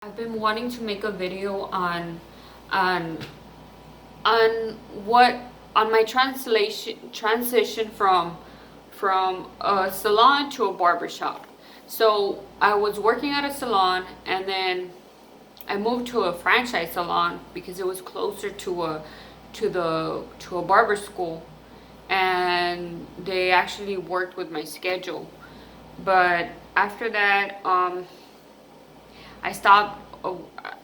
I've been wanting to make a video on on what on my transition from a salon to a barbershop. So I was working at a salon, and then I moved to a franchise salon because it was closer to a barber school, and they actually worked with my schedule. But after that, I stopped.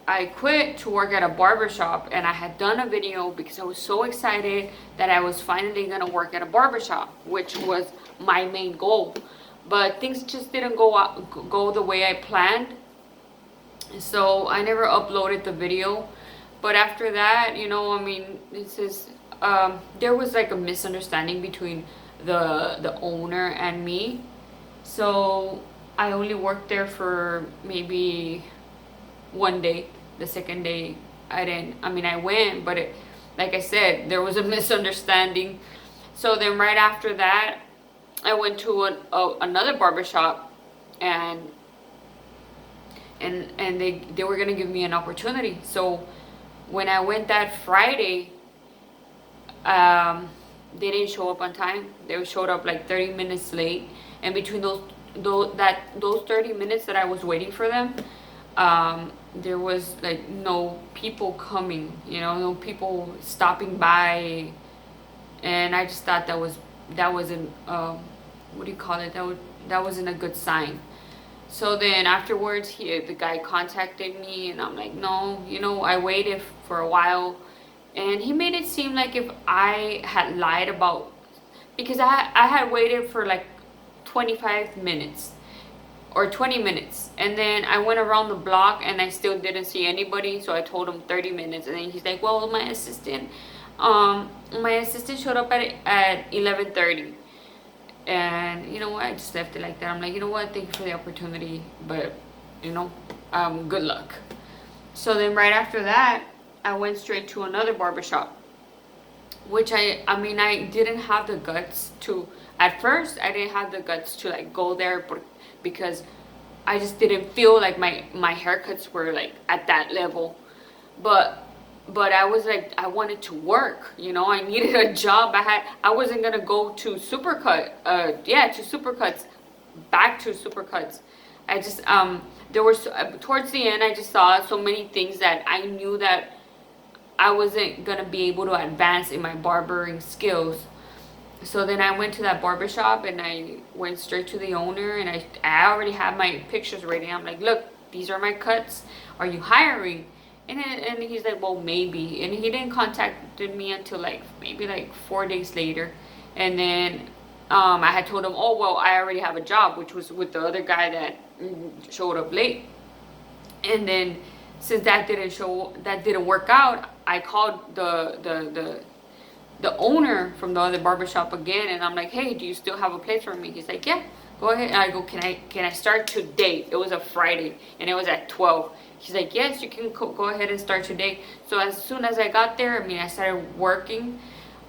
I quit to work at a barbershop, and I had done a video because I was so excited that I was finally gonna work at a barbershop, which was my main goal. But things just didn't go the way I planned, so I never uploaded the video. But after that, I mean, there was like a misunderstanding between the owner and me. So I only worked there for maybe one day. The second day, I didn't. I mean, I went, but like I said, there was a misunderstanding. So then, right after that, I went to another barbershop, and they were gonna give me an opportunity. So when I went that Friday, they didn't show up on time. They showed up like 30 minutes late, and between those 30 minutes that I was waiting for them, there was like no people coming, no people stopping by, and I just thought that wasn't what do you call it? That wasn't a good sign. So then afterwards, the guy contacted me, and I'm like, no, I waited for a while, and he made it seem like if I had lied about, because I had waited for like 25 minutes or 20 minutes, and then I went around the block and I still didn't see anybody. So I told him 30 minutes, and then he's like, well, my assistant showed up at 11:30. And you know what, I just left it like that. I'm like, you know what, thank you for the opportunity, but good luck. So then right after that, I went straight to another barbershop, which I didn't have the guts to. At first, I didn't have the guts to like go there, because I just didn't feel like my haircuts were like at that level. But I was like, I wanted to work, I needed a job. I wasn't gonna go to Supercut, to Supercuts, back to Supercuts. I just there was towards the end, I just saw so many things that I knew that I wasn't gonna be able to advance in my barbering skills. So then I went to that barbershop, and I went straight to the owner, and I already had my pictures ready. I'm like, look, these are my cuts. Are you hiring? And he's like, well, maybe. And he didn't contact me until like maybe like 4 days later. And then I had told him, oh, well, I already have a job, which was with the other guy that showed up late. And then since that didn't work out, I called the owner from the other barbershop again, and I'm like, hey, do you still have a place for me? He's like, yeah, go ahead. And I go, can I start today? It was a Friday, and it was at 12. He's like, yes, you can go ahead and start today. So as soon as I got there, I started working.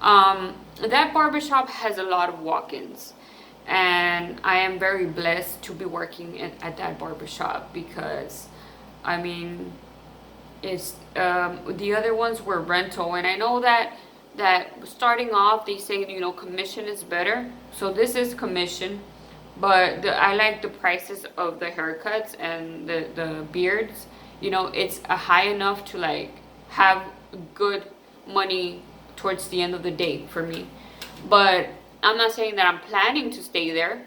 That barbershop has a lot of walk-ins, and I am very blessed to be working at that barbershop, because it's the other ones were rental, and I know that starting off, they say, commission is better. So this is commission, but I like the prices of the haircuts and the beards. It's a high enough to like have good money towards the end of the day for me. But I'm not saying that I'm planning to stay there,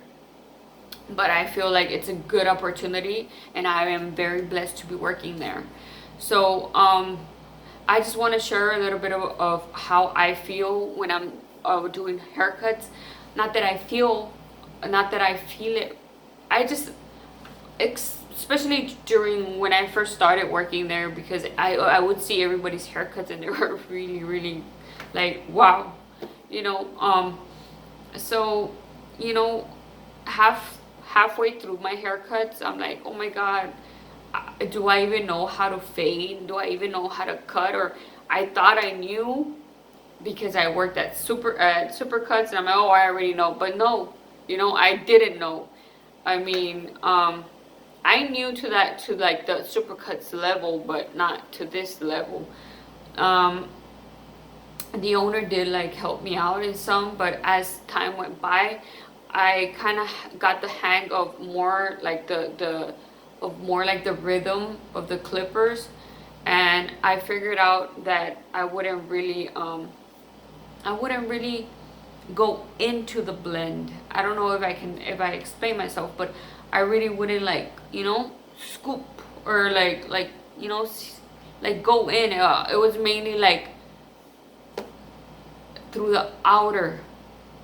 but I feel like it's a good opportunity, and I am very blessed to be working there. So I just want to share a little bit of how I feel when I'm doing haircuts. Not that I feel it. I just, especially during when I first started working there, because I would see everybody's haircuts, and they were really, really like, wow. So, halfway through my haircuts, I'm like, oh my God, do I even know how to fade? Do I even know how to cut? Or I thought I knew because I worked at Supercuts, and I'm like, oh, I already know. But no, I didn't know. I knew to that, to like the supercuts level, but not to this level. Um, the owner did like help me out in some, but as time went by, I kind of got the hang of more like the rhythm of the clippers, and I figured out that I wouldn't really go into the blend. I don't know if I explain myself, but I really wouldn't like, scoop or like, like go in. It was mainly like through the outer.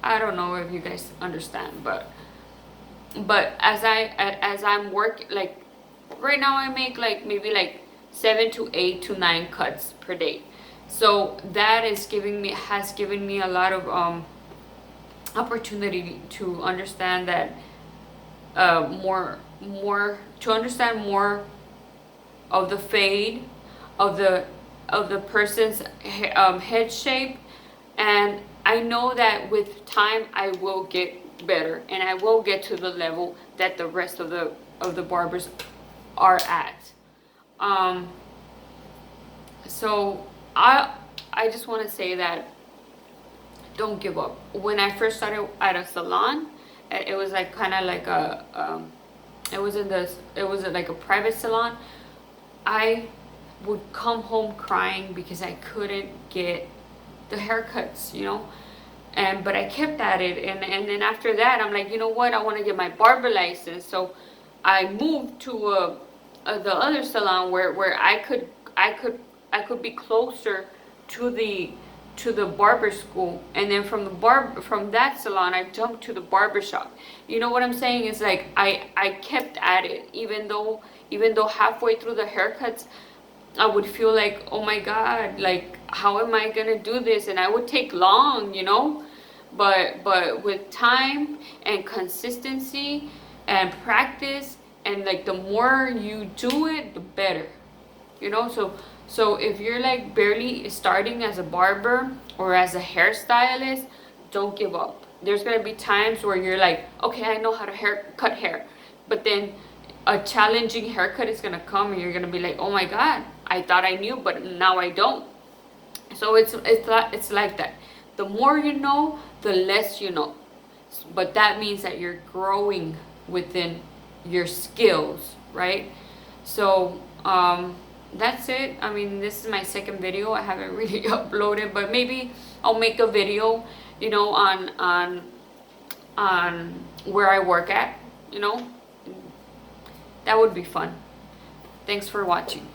I don't know if you guys understand, but as I'm working, like right now I make like maybe like 7 to 8 to 9 cuts per day. So that has given me a lot of opportunity to understand that more to understand more of the fade of the person's head shape. And I know that with time I will get better, and I will get to the level that the rest of the barbers are at. um so I just want to say that don't give up. When I first started at a salon, it was like kind of like it was like a private salon. I would come home crying because I couldn't get the haircuts, and but I kept at it, and then after that I'm like, you know what, I want to get my barber license. So I moved to the other salon where I could be closer to the barber school, and then from that salon I jumped to the barber shop. You know what I'm saying? Is like I kept at it, even though halfway through the haircuts I would feel like, oh my God, like how am I gonna do this? And I would take long. But with time and consistency and practice, and like the more you do it, the better. So if you're like barely starting as a barber or as a hairstylist, don't give up. There's gonna be times where you're like, okay, I know how to cut hair, but then a challenging haircut is gonna come, and you're gonna be like, oh my God, I thought I knew, but now I don't. So it's like that. The more you know, the less you know. But that means that you're growing within your skills, right? So that's it. I mean, this is my second video. I haven't really uploaded, but maybe I'll make a video, on where I work at. That would be fun. Thanks for watching.